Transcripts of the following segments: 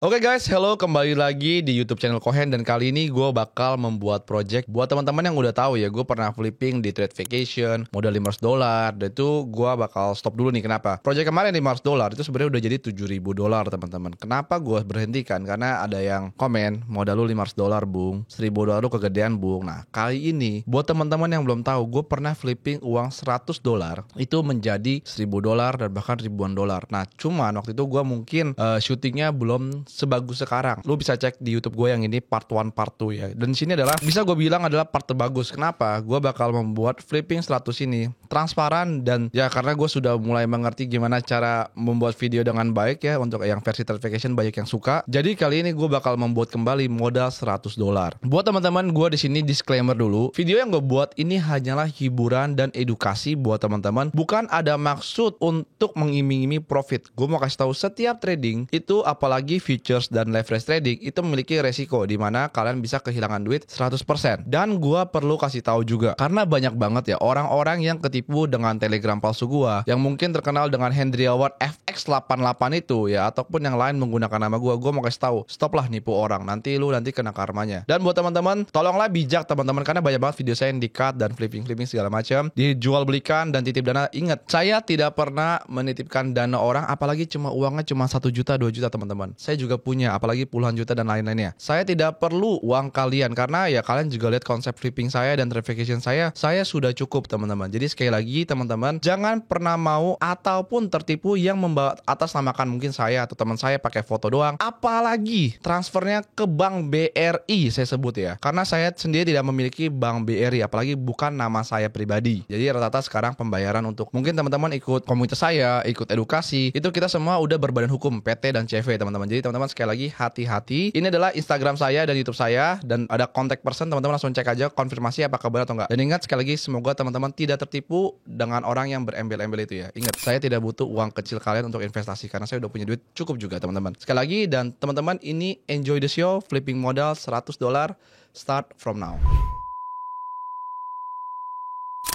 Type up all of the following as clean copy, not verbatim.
Oke guys, hello, kembali lagi di YouTube channel Kohen. Dan kali ini gue bakal membuat project buat teman-teman yang udah tahu ya, gue pernah flipping di Trade Vacation modal $500. Dan itu gue bakal stop dulu nih. Kenapa? Project kemarin $500 itu sebenarnya udah jadi $7.000 teman-teman. Kenapa gue berhentikan? Karena ada yang komen modal lu $500 bung, $1.000 lu kegedean bung. Nah kali ini buat teman-teman yang belum tahu, gue pernah flipping uang $100 itu menjadi $1.000 dan bahkan ribuan dolar. Nah cuman waktu itu gue mungkin syutingnya belum sebagus sekarang. Lu bisa cek di YouTube gue yang ini part 1 part 2 ya. Dan di sini adalah bisa gue bilang adalah part terbagus. Kenapa? Gue bakal membuat flipping 100 ini transparan dan ya karena gue sudah mulai mengerti gimana cara membuat video dengan baik ya, untuk yang versi Trade Vacation banyak yang suka. Jadi kali ini gue bakal membuat kembali modal $100. Buat teman-teman, gue di sini disclaimer dulu. Video yang gue buat ini hanyalah hiburan dan edukasi buat teman-teman. Bukan ada maksud untuk mengiming-iming profit. Gue mau kasih tahu setiap trading itu, apalagi futures dan leverage trading, itu memiliki resiko di mana kalian bisa kehilangan duit 100%. Dan gua perlu kasih tahu juga karena banyak banget ya orang-orang yang ketipu dengan Telegram palsu gua, yang mungkin terkenal dengan Hendriawan FX88 itu ya, ataupun yang lain menggunakan nama gua. Gua mau kasih tahu, stoplah nipu orang, nanti kena karmanya. Dan buat teman-teman, tolonglah bijak teman-teman, karena banyak banget video saya yang di-cut dan flipping segala macam, dijual belikan dan titip dana. Ingat, saya tidak pernah menitipkan dana orang, apalagi uangnya cuma 1 juta 2 juta teman-teman. Saya juga punya, apalagi puluhan juta dan lain-lainnya. Saya tidak perlu uang kalian, karena ya kalian juga lihat konsep flipping saya dan Trade Vacation saya sudah cukup teman-teman. Jadi sekali lagi teman-teman, jangan pernah mau ataupun tertipu yang membawa atas namakan mungkin saya atau teman saya pakai foto doang, apalagi transfernya ke Bank BRI saya sebut ya, karena saya sendiri tidak memiliki Bank BRI, apalagi bukan nama saya pribadi. Jadi rata-rata sekarang pembayaran untuk mungkin teman-teman ikut komunitas saya, ikut edukasi, itu kita semua udah berbadan hukum PT dan CV teman-teman. Jadi teman-teman sekali lagi hati-hati. Ini adalah Instagram saya dan YouTube saya, dan ada contact person, teman-teman langsung cek aja konfirmasi apakah benar atau enggak. Dan ingat sekali lagi, semoga teman-teman tidak tertipu dengan orang yang berembel-embel itu ya. Ingat, saya tidak butuh uang kecil kalian untuk investasi, karena saya udah punya duit cukup juga teman-teman. Sekali lagi, dan teman-teman, ini enjoy the show, flipping modal $100, start from now.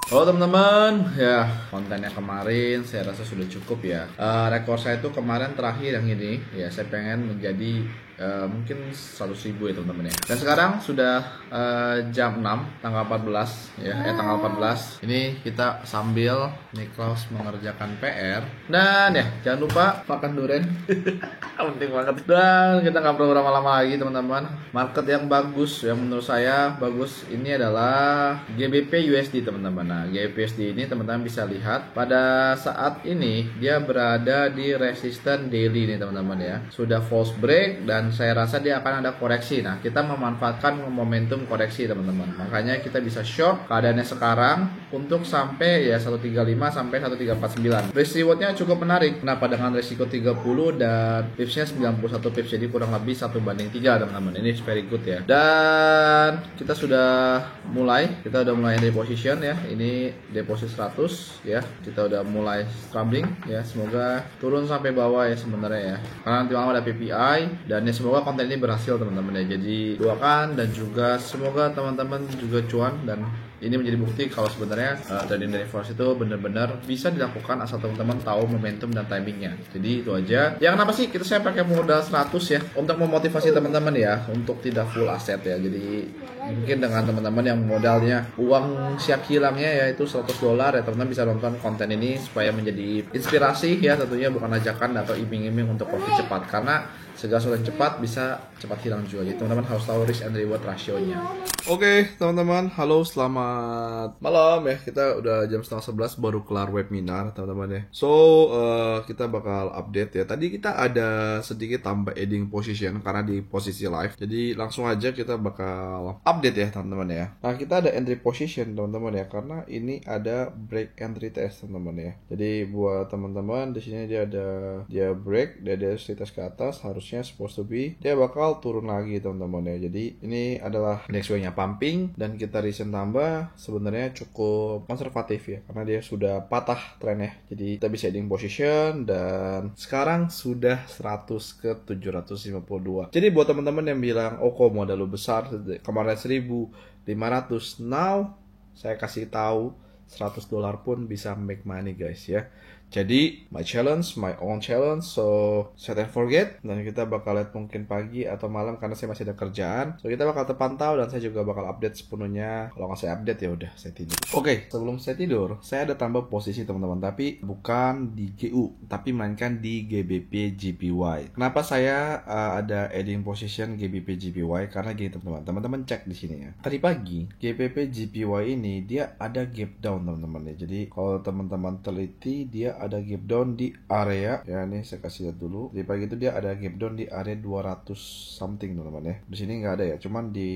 Halo teman-teman, ya kontennya kemarin saya rasa sudah cukup ya. Rekor saya itu kemarin terakhir yang ini ya, saya pengen menjadi mungkin 100.000 ya teman-teman ya. Dan sekarang sudah jam 6 tanggal 14 ya, tanggal 14. Ini kita sambil Niklaus mengerjakan PR. Dan ya jangan lupa makan durian. Penting banget. Dan kita nggak perlu lama-lama lagi teman-teman. Market yang bagus, yang menurut saya bagus ini adalah GBP USD teman-teman. Nah, GBP USD ini teman-teman bisa lihat pada saat ini dia berada di resisten daily nih teman-teman ya. Sudah false break dan saya rasa dia akan ada koreksi. Nah, kita memanfaatkan momentum koreksi teman-teman. Makanya kita bisa short keadaannya sekarang untuk sampai ya 135 sampai 1349. Risk rewardnya cukup menarik. Kenapa? Dengan resiko 30 dan pipsnya 91 pips, jadi kurang lebih 1/3 teman-teman. Ini very good ya. Dan kita sudah mulai entry position ya. Ini deposit 100 ya. Kita udah mulai scrambling ya. Semoga turun sampai bawah ya sebenarnya ya. Karena nanti malam ada PPI, dan ya semoga konten ini berhasil teman-teman ya. Jadi doakan dan juga semoga teman-teman juga cuan, dan ini menjadi bukti kalau sebenarnya trading dari forex itu benar-benar bisa dilakukan asal teman-teman tahu momentum dan timingnya. Jadi itu aja. Ya kenapa sih saya pakai modal 100 ya, untuk memotivasi teman-teman ya untuk tidak full aset ya. Jadi mungkin dengan teman-teman yang modalnya uang siap hilangnya yaitu $100 ya, teman-teman bisa nonton konten ini supaya menjadi inspirasi ya, tentunya bukan ajakan atau iming-iming untuk profit cepat, karena segala sesuatu yang cepat bisa cepat hilang juga. Jadi teman-teman harus tahu risk and reward ratio-nya. Oke teman-teman, halo, selamat malam ya. Kita udah jam 10:30 baru kelar webinar teman-teman ya. So kita bakal update ya. Tadi kita ada sedikit tambah adding position karena di posisi live. Jadi langsung aja kita bakal update ya teman-teman ya. Nah kita ada entry position teman-teman ya, karena ini ada break entry test teman-teman ya. Jadi buat teman-teman di sini dia break, dia ada test ke atas, harusnya supposed to be dia bakal turun lagi teman-teman ya. Jadi ini adalah next way-nya pumping, dan kita recent tambah sebenarnya cukup konservatif ya, karena dia sudah patah trennya. Jadi kita bisa adding position, dan sekarang sudah 100 ke 752. Jadi buat teman-teman yang bilang oh kok modal lu besar kemarin 1.500, now saya kasih tahu $100 pun bisa make money guys ya. Jadi my challenge, my own challenge, so set and forget. Dan kita bakal lihat mungkin pagi atau malam karena saya masih ada kerjaan. So kita bakal terpantau dan saya juga bakal update sepenuhnya. Kalau nggak saya update ya udah saya tidur. Oke, sebelum saya tidur, saya ada tambah posisi teman-teman, tapi bukan di GU, tapi mainkan di GBP JPY. Kenapa saya ada adding position GBP JPY? Karena gini teman-teman, teman-teman cek di sini ya. Tadi pagi GBP JPY ini dia ada gap down teman-teman ya. Jadi kalau teman-teman teliti dia ada gap down di area ya, ini saya kasih lihat dulu. Di pagi itu dia ada gap down di area 200 something teman-teman ya. Di sini nggak ada ya, cuman di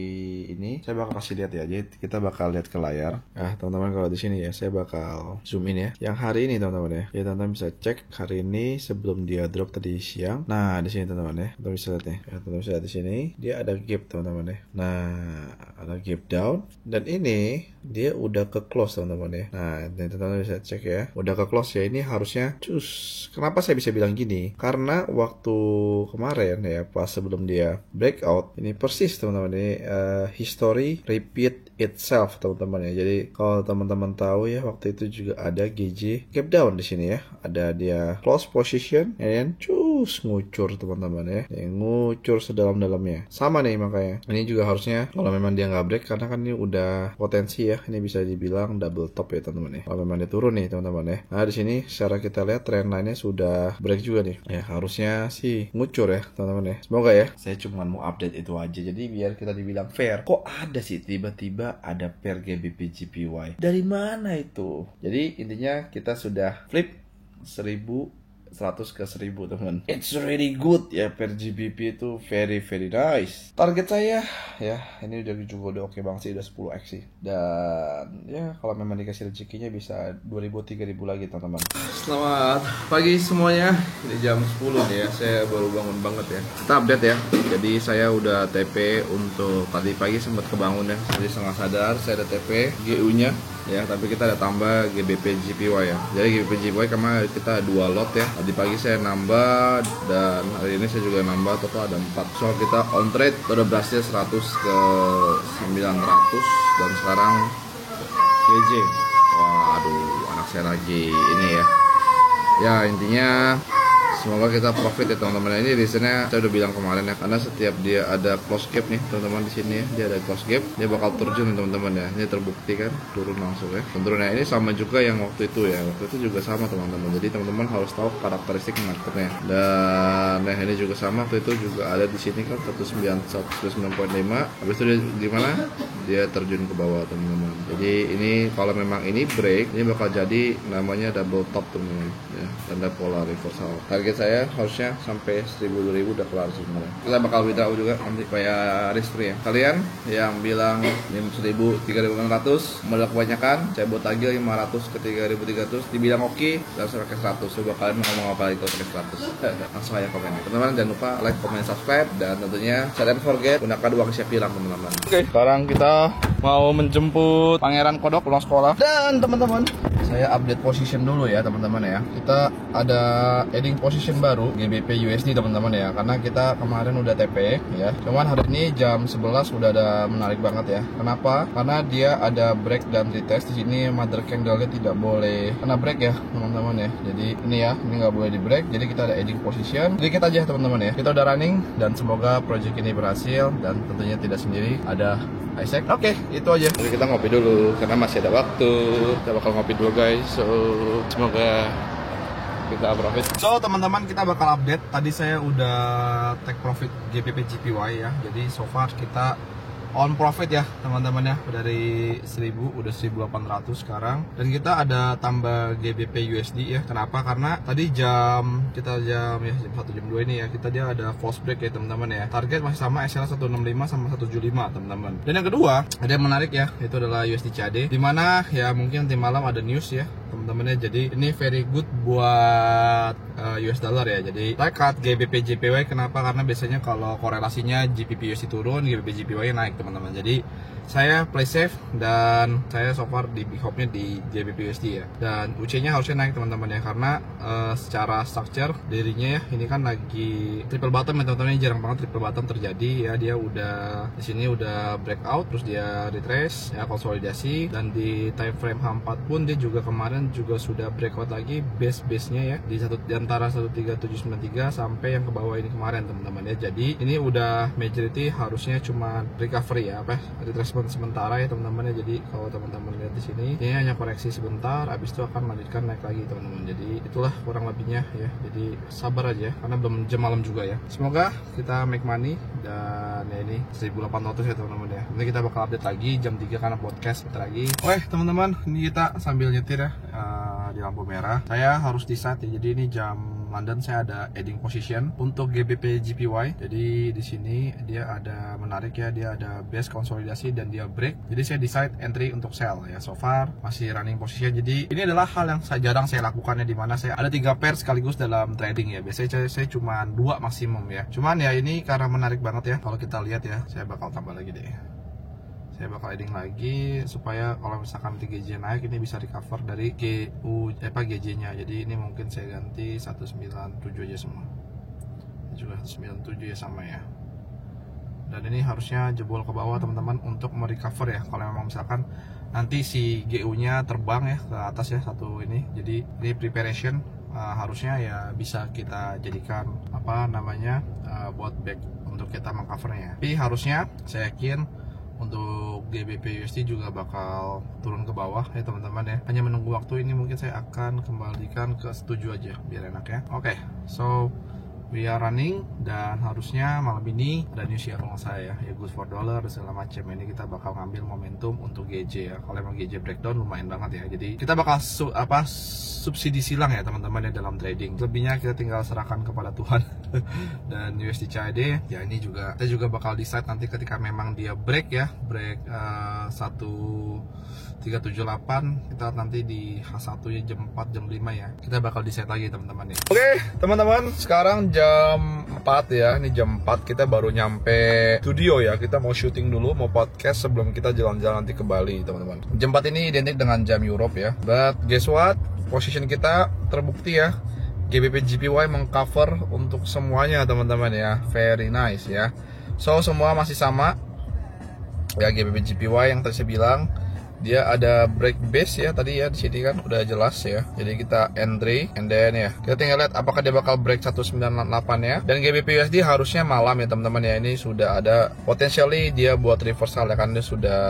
ini saya bakal kasih lihat ya. Jadi kita bakal lihat ke layar. Teman-teman kalau di sini ya saya bakal zoom in ya. Yang hari ini teman-teman ya. Ya teman-teman bisa cek hari ini sebelum dia drop tadi siang. Nah, di sini teman-teman ya. Teman-teman bisa lihat nih. Ya, teman-teman bisa lihat di sini dia ada gap teman-teman ya. Nah, ada gap down dan ini dia udah ke close teman-teman ya. Nah, teman-teman bisa cek ya. Udah ke close ya. Ini harusnya cus. Kenapa saya bisa bilang gini? Karena waktu kemarin ya pas sebelum dia breakout ini persis teman-teman ini history repeat itself teman-teman ya. Jadi kalau teman-teman tahu ya waktu itu juga ada GJ gap down di sini ya. Ada dia close position and cus ngucur teman-teman ya. Ngucur sedalam-dalamnya. Sama nih makanya. Ini juga harusnya kalau memang dia nggak break karena kan ini udah potensi ya. Ini bisa dibilang double top ya teman-teman ya. Kalau memang dia turun nih teman-teman ya. Nah di sini secara kita lihat trend line-nya sudah break juga nih. Ya harusnya sih ngucur ya teman-teman ya. Semoga ya. Saya cuma mau update itu aja. Jadi biar kita dibilang fair. Kok ada sih tiba-tiba ada pair GBP JPY? Dari mana itu? Jadi intinya kita sudah flip 100 ke 1000 teman. It's really good ya, per GBP itu very nice. Target saya ya ini udah oke banget sih, udah 10x sih. Dan ya kalau memang dikasih rezekinya bisa 2000 3000 lagi teman-teman. Selamat pagi semuanya. Ini jam 10 nih ya. Saya baru bangun banget ya. Kita update ya. Jadi saya udah TP untuk tadi pagi sempat kebangun ya. Jadi setengah sadar saya ada TP GU-nya. Ya, tapi kita ada tambah GBP JPY ya. Jadi GBP JPY karena kita 2 lot ya. Tadi pagi saya nambah dan hari ini saya juga nambah, total ada 4. So kita on trade udah berhasil 100 ke 900 dan sekarang GJ. Waduh, anak saya lagi ini ya. Ya intinya semoga kita profit ya teman-teman. Ini reasonnya saya udah bilang kemarin ya, karena setiap dia ada close gap nih teman-teman di sini ya, dia ada close gap, dia bakal terjun teman-teman ya. Ini terbukti kan turun langsung ya. Turunnya ini sama juga yang waktu itu ya, waktu itu juga sama teman-teman. Jadi teman-teman harus tahu karakteristik marketnya. Dan nah ini juga sama, waktu itu juga ada di sini kan 109.5. Habis itu dia di mana? Dia terjun ke bawah teman-teman. Jadi ini kalau memang ini break, ini bakal jadi namanya double top teman-teman ya, tanda pola reversal. Target saya harusnya sampai 1000-2000 udah kelar sebenarnya. Kita bakal withdraw juga nanti kayak restri ya. Kalian yang bilang 1000 3600 modal kebanyakan, saya buat lagi 500 ke 3300 dibilang oke, dan saya pakai 100. Coba kalian ngomong apa lagi kalau pakai 100. Langsung aja komen. Teman-teman jangan lupa like, comment, subscribe, dan tentunya set and forget gunakan uang siap hilang teman-teman. Oke, sekarang kita mau menjemput Pangeran Kodok pulang sekolah. Dan teman-teman, saya update position dulu ya teman-teman ya. Kita ada adding position baru GBP USD teman-teman ya, karena kita kemarin udah TP ya. Cuman hari ini jam 11 udah ada menarik banget ya. Kenapa? Karena dia ada break dan retest. Di sini mother candle-nya tidak boleh kena break ya teman-teman ya. Jadi ini ya, ini nggak boleh di break. Jadi kita ada adding position. Sedikit aja teman-teman ya. Kita udah running dan semoga project ini berhasil dan tentunya tidak sendiri, ada Isaac. Oke, itu aja. Jadi kita ngopi dulu karena masih ada waktu. Kita bakal ngopi dulu guys. So semoga kita profit. So teman-teman, kita bakal update. Tadi saya udah take profit GBP JPY ya. Jadi so far kita on profit ya teman-teman ya, dari 1000 udah 1800 sekarang. Dan kita ada tambah GBP USD ya. Kenapa? Karena tadi jam 1 jam 2 ini ya, kita dia ada false break ya teman-teman ya. Target masih sama SL 165 sama 175 teman-teman. Dan yang kedua ada yang menarik ya, itu adalah USD CAD, dimana ya mungkin nanti malam ada news ya teman-teman ya. Jadi ini very good buat US dollar ya. Jadi tekat GBP JPY. Kenapa? Karena biasanya kalau korelasinya GBP USD turun, GBP JPY naik teman-teman. Jadi saya play safe dan saya so far di big hopnya di GBP USD ya. Dan UC nya harusnya naik teman-teman ya, karena secara structure dirinya ya ini kan lagi triple bottom ya teman-teman. Jarang banget triple bottom terjadi ya. Dia udah di sini udah breakout, terus dia retrace ya, konsolidasi. Dan di time frame H4 pun dia juga kemarin kemarin juga sudah breakout lagi base-nya ya di antara 13793 sampai yang ke bawah ini kemarin teman-teman ya. Jadi ini udah majority harusnya cuma recovery ya, retracement sementara ya teman-teman ya. Jadi kalau teman-teman lihat di sini ini hanya koreksi sebentar, habis itu akan melanjutkan naik lagi teman-teman. Jadi itulah kurang lebihnya ya. Jadi sabar aja karena belum jam malam juga ya. Semoga kita make money. Dan ya ini 1800 ya teman-teman ya. Nanti kita bakal update lagi jam 3 karena podcast bentar lagi. Oke teman-teman, ini kita sambil nyetir ya di lampu merah. Saya harus decide ya. Jadi ini jam London, saya ada adding position untuk GBP JPY. Jadi di sini dia ada menarik ya, dia ada base konsolidasi dan dia break. Jadi saya decide entry untuk sell ya. So far masih running position. Jadi ini adalah hal yang jarang saya lakukan ya, di mana saya ada 3 pair sekaligus dalam trading ya. Biasanya saya cuma 2 maksimum ya. Cuman ya ini karena menarik banget ya. Kalau kita lihat ya, saya bakal tambah lagi deh. Saya bakal adding lagi supaya kalau misalkan GJ naik ini bisa recover dari GJ nya. Jadi ini mungkin saya ganti 197 aja semua. Ini juga 197 ya sama ya. Dan ini harusnya jebol ke bawah teman-teman untuk merecover ya. Kalau memang misalkan nanti si GU nya terbang ya ke atas ya satu ini. Jadi ini preparation harusnya ya bisa kita jadikan buat back untuk kita mengcovernya. Tapi harusnya saya yakin untuk GBP USD juga bakal turun ke bawah ya teman-teman ya. Hanya menunggu waktu, ini mungkin saya akan kembalikan ke setuju aja biar enak ya. Oke, so we are running dan harusnya malam ini ada news ya kalau saya ya good for dollar dan segala macam. Ini kita bakal ngambil momentum untuk GJ ya. Kalau emang GJ breakdown lumayan banget ya. Jadi kita bakal subsidi silang ya teman-teman ya dalam trading. Lebihnya kita tinggal serahkan kepada Tuhan. Dan USD CAD ya ini juga kita juga bakal decide nanti ketika memang dia break 1378 kita nanti di H1 ya jam 4 jam 5 ya. Kita bakal decide lagi teman-teman ya. Oke, teman-teman, sekarang jam 4 ya. Ini jam 4 kita baru nyampe studio ya. Kita mau syuting dulu, mau podcast sebelum kita jalan-jalan nanti ke Bali, teman-teman. Jam 4 ini identik dengan jam Europe ya. But guess what? Position kita terbukti ya. GBP JPY mengcover untuk semuanya teman-teman ya. Very nice ya. So semua masih sama ya. GBP JPY yang tadi saya bilang dia ada break base ya tadi ya, di sini kan udah jelas ya. Jadi kita entry and then ya kita tinggal lihat apakah dia bakal break 198 ya. Dan GBP USD harusnya malam ya teman-teman ya. Ini sudah ada potentially dia buat reversal ya, kan dia sudah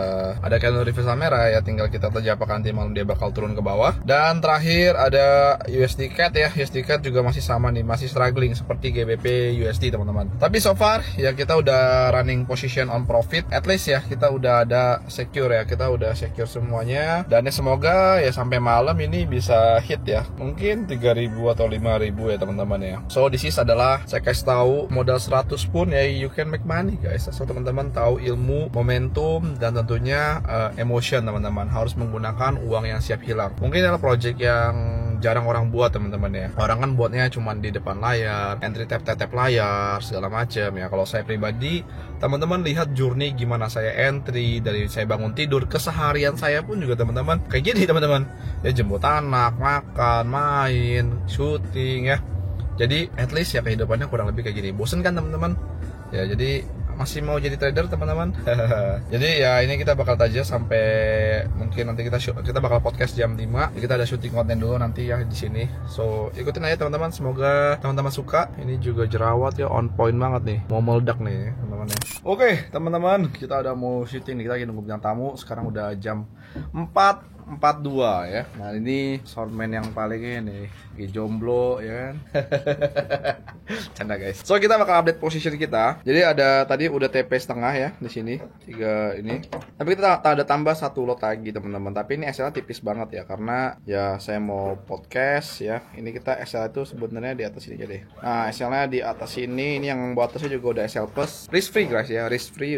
ada candle reversal merah ya. Tinggal kita terjadi apakah nanti malam dia bakal turun ke bawah. Dan terakhir ada USD CAD ya. USD CAD juga masih sama nih, masih struggling seperti GBP USD teman-teman. Tapi so far ya kita udah running position on profit, at least ya kita udah ada secure ya. Kita udah secure semuanya, dan ya semoga ya sampai malam ini bisa hit ya, mungkin 3000 atau 5000 ya teman-teman ya. So this is adalah saya kasih tahu modal 100 pun ya you can make money guys. So teman-teman tahu ilmu, momentum, dan tentunya emotion teman-teman, harus menggunakan uang yang siap hilang. Mungkin adalah project yang jarang orang buat teman-teman ya. Orang kan buatnya cuma di depan layar, entry tap layar segala macam ya. Kalau saya pribadi, teman-teman lihat journey gimana saya entry dari saya bangun tidur, keseharian saya pun juga teman-teman kayak gini teman-teman ya, jemput anak, makan, main, syuting ya. Jadi at least ya kehidupannya kurang lebih kayak gini. Bosen kan teman-teman ya, jadi masih mau jadi trader teman-teman. Jadi ya ini kita bakal aja sampai mungkin nanti kita bakal podcast jam 5. Kita ada syuting konten dulu nanti ya di sini. So ikutin aja teman-teman, semoga teman-teman suka. Ini juga jerawat ya, on point banget nih, mau meledak nih teman-teman. Oke teman-teman, kita udah mau syuting nih, kita lagi nunggu bintang tamu. Sekarang udah jam 4:42 ya. Nah ini soundman yang paling ini jomblo ya kan. Canda guys. So kita bakal update position kita. Jadi ada tadi udah TP setengah ya di sini 3 ini. Tapi kita ada tambah 1 lot lagi teman-teman. Tapi ini SL tipis banget ya, karena ya saya mau podcast ya. Ini kita SL itu sebenarnya di atas ini aja deh. Nah SL-nya di atas ini yang buat atasnya juga udah SL plus. Risk free guys ya, risk free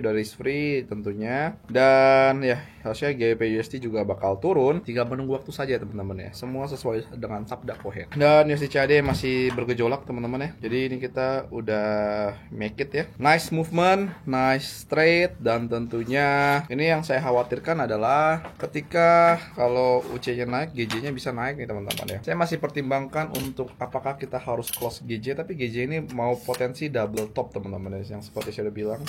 tentunya. Dan ya harusnya GBP USD juga bakal turun. Tinggal menunggu waktu saja teman-teman ya. Semua sesuai dengan sabda Kohen. Dan USD CAD masih bergejolak teman-teman ya. Jadi ini kita udah make it ya. Nice movement, nice trade, dan tentunya ini yang saya khawatirkan adalah ketika kalau UC-nya naik, GJ-nya bisa naik nih teman-teman ya. Saya masih pertimbangkan untuk apakah kita harus close GJ, tapi GJ ini mau potensi double top teman-teman ya, yang seperti saya udah bilang.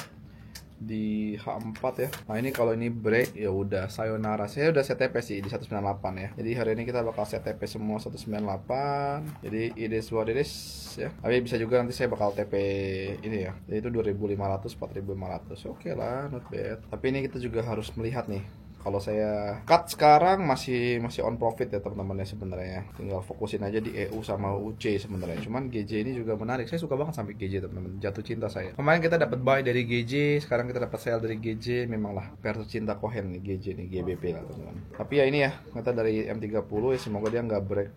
di H4 ya. Nah ini kalau ini break ya udah sayonara. Saya udah set TP sih di 198 ya. Jadi hari ini kita bakal set TP semua 198. Jadi it is what it is ya. Tapi bisa juga nanti saya bakal TP ini ya. Jadi itu 2500 4500. Oke lah, not bad. Tapi ini kita juga harus melihat nih. Kalau saya cut sekarang masih on profit ya teman-teman ya sebenarnya. Tinggal fokusin aja di EU sama UC sebenarnya. Cuman GJ ini juga menarik. Saya suka banget sampai GJ teman-teman. Jatuh cinta saya. Kemarin kita dapat buy dari GJ, sekarang kita dapat sell dari GJ. Memanglah versus cinta Cohen nih GJ nih, GBP lah teman-teman. Tapi ya ini ya, kita dari M30 ya, semoga dia nggak break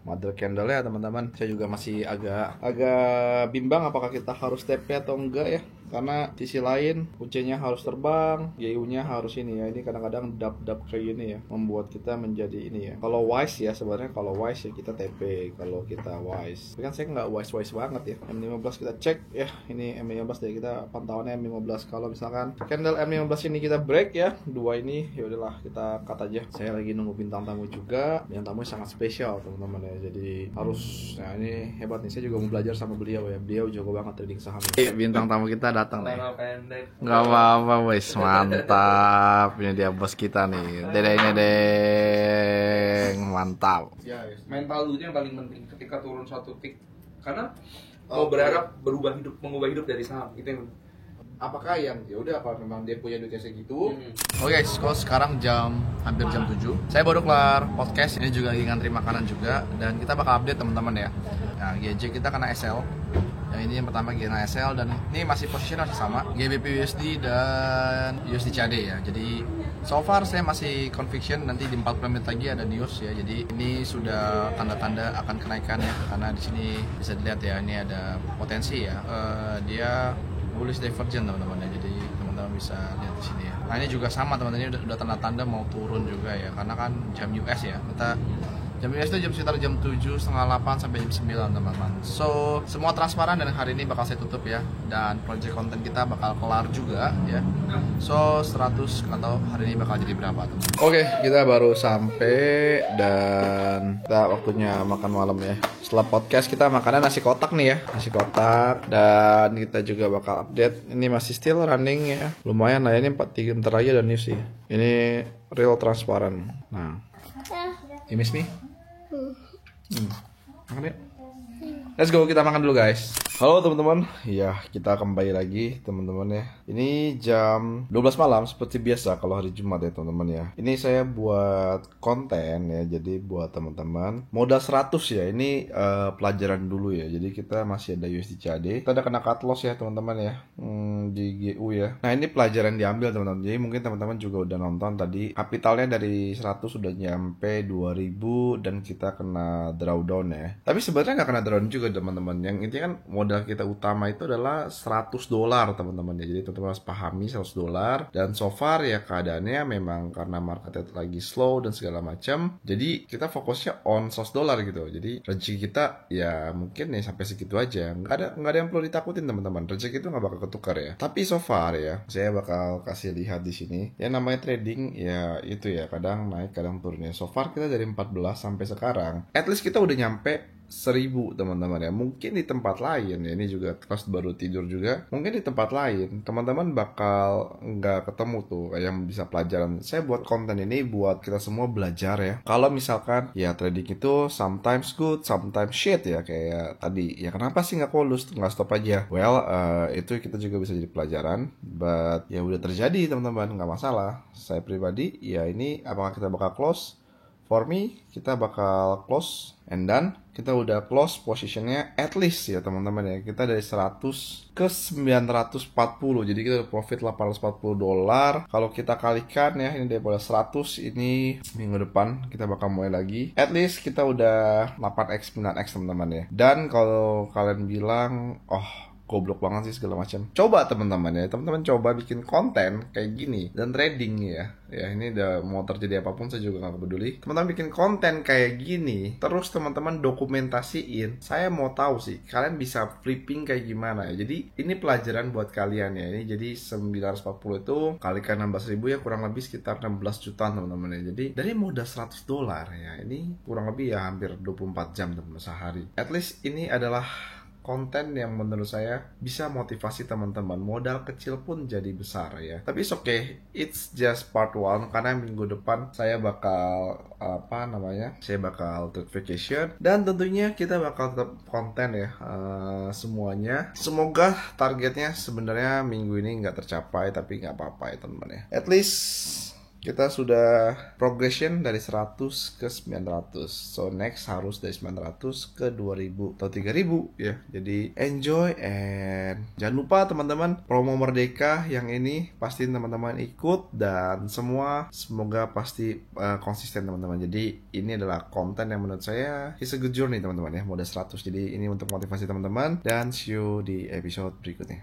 mother candle ya teman-teman. Saya juga masih agak bimbang apakah kita harus TP atau enggak ya. Karena sisi lain UC-nya harus terbang, GU-nya harus ini ya. Ini kadang-kadang dap kayak gini ya, membuat kita menjadi ini ya. Kalau wise ya sebenarnya, kalau wise ya kita TP kalau kita wise. Tapi kan saya nggak wise banget ya. M15 kita cek ya. Ini M15 dari kita pantauannya M15. Kalau misalkan candle M15 ini kita break ya, dua ini ya udahlah kita cut aja. Saya lagi nunggu bintang tamu juga. Bintang tamu sangat spesial teman-teman ya. Jadi harus, nah ini hebat nih. Saya juga mau belajar sama beliau ya. Beliau jago banget trading saham. Bintang tamu kita datang nih. Nggak apa-apa wes, mantap. Ini dia bos kita nih, dedeng mantap. Mental dulu yang paling penting ketika turun suatu tick, karena kau berharap mengubah hidup dari saham itu yang apakah yang ya udah apa memang dia punya duitnya segitu. Oke guys, kalau sekarang hampir jam 7. Saya baru kelar podcast, ini juga lagi ngantri makanan juga, dan kita bakal update teman-teman ya. Nah, GJ kita kena SL. Yang ini yang pertama kena SL, dan ini masih posisinya masih sama, GBP USD dan USD CAD ya. Jadi so far saya masih conviction nanti di 40 menit lagi ada news ya. Jadi ini sudah tanda-tanda akan kenaikan ya, karena di sini bisa dilihat ya, ini ada potensi ya. Dia bullish divergent teman-teman ya. Jadi teman-teman bisa lihat di sini ya. Nah ini juga sama teman-teman, ini udah tanda-tanda mau turun juga ya, karena kan jam US ya. Kita jam US itu sekitar jam 7, setengah 8 sampai jam 9 teman-teman. So semua transparan dan hari ini bakal saya tutup ya. Dan project konten kita bakal kelar juga ya. So 100 nggak tahu hari ini bakal jadi berapa teman. Oke, kita baru sampai dan kita waktunya makan malam ya. Setelah podcast kita makannya nasi kotak nih ya, nasi kotak, dan kita juga bakal update. Ini masih still running ya. Lumayan lah, ini 4 bentar lagi dan news sih. Ini real transparan. Nah, you miss me? Makan yuk. Let's go, kita makan dulu guys. Halo teman-teman, ya kita kembali lagi teman-teman ya. Ini jam 12 malam seperti biasa kalau hari Jumat ya teman-teman ya. Ini saya buat konten ya, jadi buat teman-teman modal 100 ya. Ini pelajaran dulu ya. Jadi kita masih ada USD CAD. Kita ada kena cut loss ya teman-teman ya, di GU ya. Nah ini pelajaran diambil teman-teman. Jadi mungkin teman-teman juga udah nonton tadi. Kapitalnya dari 100 sudah nyampe 2000 dan kita kena drawdown ya. Tapi sebenarnya nggak kena drawdown juga teman-teman. Yang intinya kan modal kita utama itu adalah $100 teman-teman ya. Jadi teman-teman harus pahami $100, dan so far ya keadaannya memang karena marketnya lagi slow dan segala macam. Jadi kita fokusnya on $100 gitu. Jadi rezeki kita ya mungkin ya sampai segitu aja. Nggak ada yang perlu ditakutin teman-teman. Rezeki itu nggak bakal ketukar ya. Tapi so far ya, saya bakal kasih lihat di sini. Ya namanya trading ya itu ya, kadang naik kadang turunnya. So far kita dari 14 sampai sekarang, at least kita udah nyampe 1000 teman-teman ya. Mungkin di tempat lain ya, ini juga pas baru tidur juga, mungkin di tempat lain teman-teman bakal nggak ketemu tuh yang bisa pelajaran. Saya buat konten ini buat kita semua belajar ya. Kalau misalkan ya trading itu sometimes good, sometimes shit ya, kayak tadi ya, kenapa sih nggak close, nggak stop aja? Well itu kita juga bisa jadi pelajaran, but ya udah terjadi teman-teman, nggak masalah. Saya pribadi ya, ini apakah kita bakal close? For me, kita bakal close, and then kita udah close positionnya at least ya teman-teman ya. Kita dari 100 ke 940, jadi kita profit $840. Kalau kita kalikan ya, ini daripada 100, ini minggu depan kita bakal mulai lagi. At least kita udah 8x, 9x teman-teman ya. Dan kalau kalian bilang, goblok banget sih segala macam, coba teman-teman ya, teman-teman coba bikin konten kayak gini dan trading ya. Ya ini udah mau terjadi apapun saya juga nggak peduli. Teman-teman bikin konten kayak gini, terus teman-teman dokumentasiin. Saya mau tahu sih kalian bisa flipping kayak gimana ya. Jadi ini pelajaran buat kalian ya. Ini jadi 940 itu kalikan 16.000 ya, kurang lebih sekitar 16 jutaan teman-teman ya. Jadi dari modal $100 ya, ini kurang lebih ya hampir 24 jam teman-teman sehari. At least ini adalah konten yang menurut saya bisa motivasi teman-teman. Modal kecil pun jadi besar ya. Tapi it's okay, it's just part 1 karena minggu depan saya bakal saya bakal take vacation dan tentunya kita bakal tetap konten ya semuanya. Semoga targetnya sebenarnya minggu ini nggak tercapai, tapi nggak apa-apa ya teman-teman ya. At least kita sudah progression dari 100 ke 900. So next harus dari 900 ke 2000 atau 3000 ya. Jadi enjoy and jangan lupa teman-teman, promo Merdeka yang ini pasti teman-teman ikut dan semua semoga pasti konsisten teman-teman. Jadi ini adalah konten yang menurut saya is a good journey teman-teman ya. Mode 100. Jadi ini untuk motivasi teman-teman dan see you di episode berikutnya.